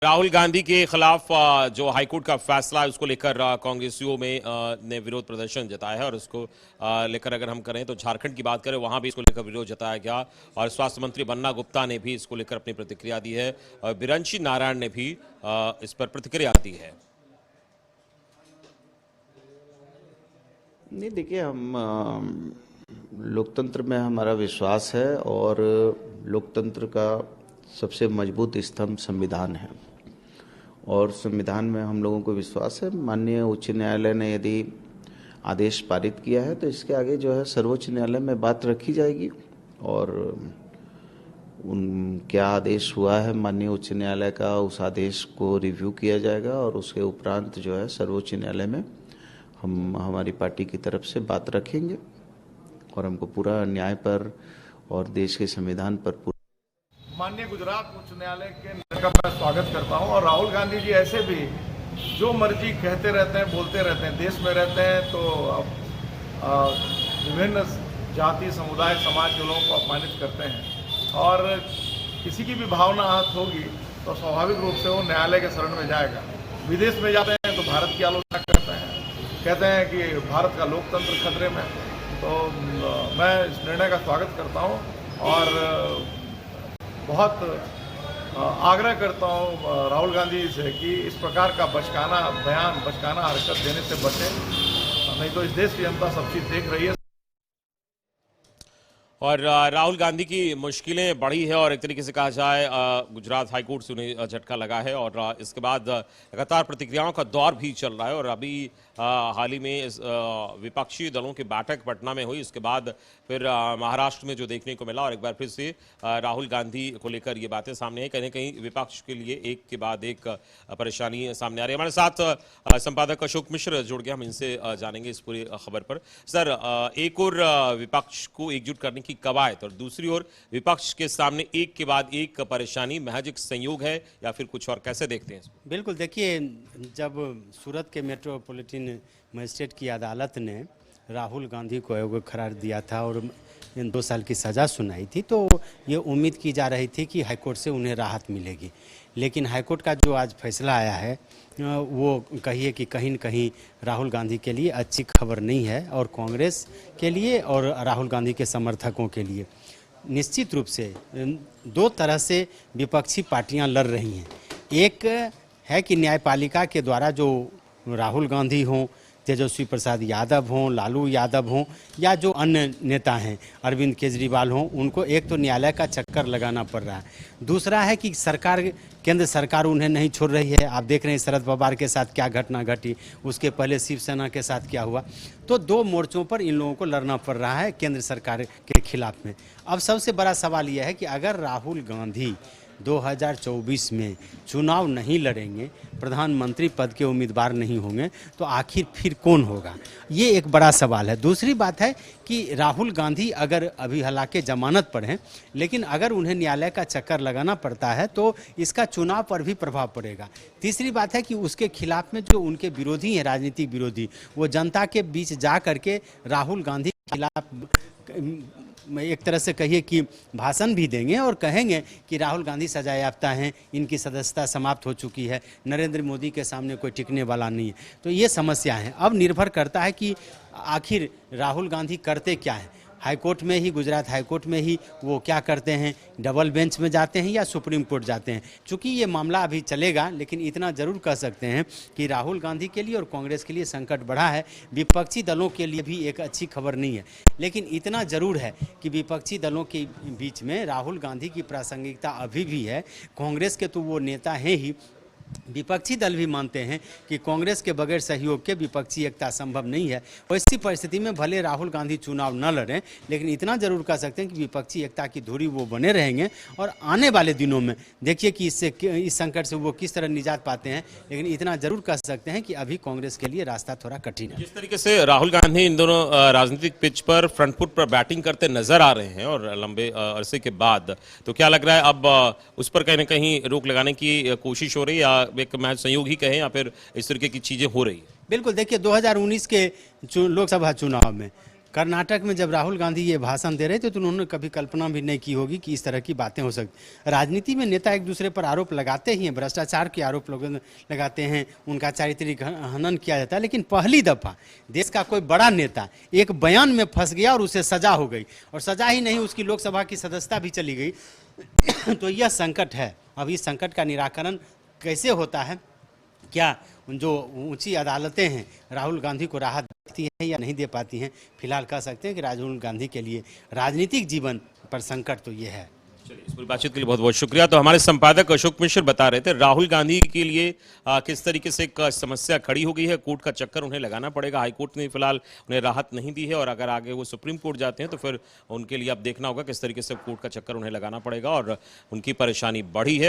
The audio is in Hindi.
राहुल गांधी के खिलाफ जो हाईकोर्ट का फैसला है उसको लेकर कांग्रेसियों में ने विरोध प्रदर्शन जताया है और उसको लेकर अगर हम करें तो झारखंड की बात करें वहां भी इसको लेकर विरोध जताया गया और स्वास्थ्य मंत्री बन्ना गुप्ता ने भी इसको लेकर अपनी प्रतिक्रिया दी है और बिरंची नारायण ने भी इस पर प्रतिक्रिया दी है। नहीं, देखिए, हम लोकतंत्र में हमारा विश्वास है और लोकतंत्र का सबसे मजबूत स्तंभ संविधान है और संविधान में हम लोगों को विश्वास है। माननीय उच्च न्यायालय ने यदि आदेश पारित किया है तो इसके आगे जो है सर्वोच्च न्यायालय में बात रखी जाएगी और क्या आदेश हुआ है माननीय उच्च न्यायालय का, उस आदेश को रिव्यू किया जाएगा और उसके उपरांत जो है सर्वोच्च न्यायालय में हम हमारी पार्टी की तरफ से बात रखेंगे और हमको पूरा न्याय पर और देश के संविधान पर माननीय गुजरात उच्च न्यायालय के निर्णय का मैं स्वागत करता हूं और राहुल गांधी जी ऐसे भी जो मर्जी कहते रहते हैं, बोलते रहते हैं। देश में रहते हैं तो विभिन्न जाति, समुदाय, समाज के लोगों को अपमानित करते हैं और किसी की भी भावना आहत होगी तो स्वाभाविक रूप से वो न्यायालय के शरण में जाएगा। विदेश में जाते हैं तो भारत की आलोचना करते हैं, कहते हैं कि भारत का लोकतंत्र खतरे में। तो मैं इस निर्णय का स्वागत करता हूँ और बहुत आग्रह करता हूँ राहुल गांधी से कि इस प्रकार का बचकाना बयान, बचकाना हरकत देने से बचें, नहीं तो इस देश की जनता सब चीज देख रही है। और राहुल गांधी की मुश्किलें बढ़ी है और एक तरीके से कहा जाए गुजरात हाईकोर्ट से उन्हें झटका लगा है और इसके बाद लगातार प्रतिक्रियाओं का दौर भी चल रहा है और अभी हाल ही में विपक्षी दलों की बैठक पटना में हुई। इसके बाद फिर महाराष्ट्र में जो देखने को मिला और एक बार फिर से राहुल गांधी को लेकर ये बातें सामने आई। कहीं ना कहीं विपक्ष के लिए एक के बाद एक परेशानी सामने आ रही है। हमारे साथ संपादक अशोक मिश्र जुड़ गए, हम इनसे जानेंगे इस पूरी खबर पर। सर, एक और विपक्ष को एकजुट करने की कवायद और दूसरी ओर विपक्ष के सामने एक के बाद एक परेशानी, महज एक संयोग है या फिर कुछ और, कैसे देखते हैं इसको? बिल्कुल, देखिए, जब सूरत के मेट्रोपॉलिटन मजिस्ट्रेट की अदालत ने राहुल गांधी को अयोग्य करार दिया था और 2 साल की सज़ा सुनाई थी तो ये उम्मीद की जा रही थी कि हाईकोर्ट से उन्हें राहत मिलेगी। लेकिन हाईकोर्ट का जो आज फैसला आया है वो कहिए कि कहीं न कहीं राहुल गांधी के लिए अच्छी खबर नहीं है और कांग्रेस के लिए और राहुल गांधी के समर्थकों के लिए। निश्चित रूप से 2 तरह से विपक्षी पार्टियां लड़ रही हैं। एक है कि न्यायपालिका के द्वारा जो राहुल गांधी हों, तेजस्वी प्रसाद यादव हों, लालू यादव हों या जो अन्य नेता हैं, अरविंद केजरीवाल हों, उनको एक तो न्यायालय का चक्कर लगाना पड़ रहा है। दूसरा है कि सरकार, केंद्र सरकार उन्हें नहीं छोड़ रही है। आप देख रहे हैं शरद पवार के साथ क्या घटना घटी, उसके पहले शिवसेना के साथ क्या हुआ। तो 2 मोर्चों पर इन लोगों को लड़ना पड़ रहा है केंद्र सरकार के खिलाफ में। अब सबसे बड़ा सवाल यह है कि अगर राहुल गांधी 2024 में चुनाव नहीं लड़ेंगे, प्रधानमंत्री पद के उम्मीदवार नहीं होंगे तो आखिर फिर कौन होगा, ये एक बड़ा सवाल है। दूसरी बात है कि राहुल गांधी अगर अभी हालांकि जमानत पर हैं, लेकिन अगर उन्हें न्यायालय का चक्कर लगाना पड़ता है तो इसका चुनाव पर भी प्रभाव पड़ेगा। तीसरी बात है कि उसके खिलाफ में जो उनके विरोधी हैं, राजनीतिक विरोधी, वो जनता के बीच जा करके राहुल गांधी के खिलाफ एक तरह से कहिए कि भाषण भी देंगे और कहेंगे कि राहुल गांधी सजा याफ्ता हैं, इनकी सदस्यता समाप्त हो चुकी है, नरेंद्र मोदी के सामने कोई टिकने वाला नहीं है। तो ये समस्या है। अब निर्भर करता है कि आखिर राहुल गांधी करते क्या हैं। हाईकोर्ट में ही, गुजरात हाईकोर्ट में ही वो क्या करते हैं, डबल बेंच में जाते हैं या सुप्रीम कोर्ट जाते हैं। चूँकि ये मामला अभी चलेगा, लेकिन इतना ज़रूर कह सकते हैं कि राहुल गांधी के लिए और कांग्रेस के लिए संकट बढ़ा है। विपक्षी दलों के लिए भी एक अच्छी खबर नहीं है, लेकिन इतना ज़रूर है कि विपक्षी दलों के बीच में राहुल गांधी की प्रासंगिकता अभी भी है। कांग्रेस के तो वो नेता हैं ही, विपक्षी दल भी मानते हैं कि कांग्रेस के बगैर सहयोग के विपक्षी एकता संभव नहीं है। ऐसी परिस्थिति में भले राहुल गांधी चुनाव न लड़ें, लेकिन इतना जरूर कह सकते हैं कि विपक्षी एकता की धुरी वो बने रहेंगे और आने वाले दिनों में देखिए कि इस संकट से वो किस तरह निजात पाते हैं। लेकिन इतना जरूर कह सकते हैं कि अभी कांग्रेस के लिए रास्ता थोड़ा कठिन है। जिस तरीके से राहुल गांधी इन दोनों राजनीतिक पिच पर फ्रंट फुट पर बैटिंग करते नजर आ रहे हैं और लंबे अरसे के बाद, तो क्या लग रहा है अब उस पर कहीं ना कहीं रोक लगाने की कोशिश हो रही है या एक महज संयोग ही कहें या फिर इस तरीके की चीजें हो रही है? बिल्कुल, देखिए 2019 के लोकसभा चुनाव में कर्नाटक में जब राहुल गांधी ये भाषण दे रहे थे तो उन्होंने कभी कल्पना भी नहीं की होगी कि इस तरह की बातें हो सकती। राजनीति में नेता एक दूसरे पर आरोप लगाते ही हैं, भ्रष्टाचार के आरोप लगाते हैं, उनका चारित्रिक हनन किया जाता है, लेकिन पहली दफा देश का कोई बड़ा नेता एक बयान में फंस गया और उसे सजा हो गई, और सजा ही नहीं, उसकी लोकसभा की सदस्यता भी चली गई। तो यह संकट है। अब इस संकट का निराकरण कैसे होता है, क्या जो ऊंची अदालतें हैं राहुल गांधी को राहत देती हैं या नहीं दे पाती हैं, फिलहाल कह सकते हैं कि राहुल गांधी के लिए राजनीतिक जीवन पर संकट तो ये है। चलिए, इस पूरी बातचीत के लिए बहुत बहुत शुक्रिया। तो हमारे संपादक अशोक मिश्र बता रहे थे राहुल गांधी के लिए किस तरीके से एक समस्या खड़ी हो गई है, कोर्ट का चक्कर उन्हें लगाना पड़ेगा। हाई कोर्ट ने फिलहाल उन्हें राहत नहीं दी है, और अगर आगे वो सुप्रीम कोर्ट जाते हैं तो फिर उनके लिए अब देखना होगा किस तरीके से कोर्ट का चक्कर उन्हें लगाना पड़ेगा, और उनकी परेशानी बढ़ी है।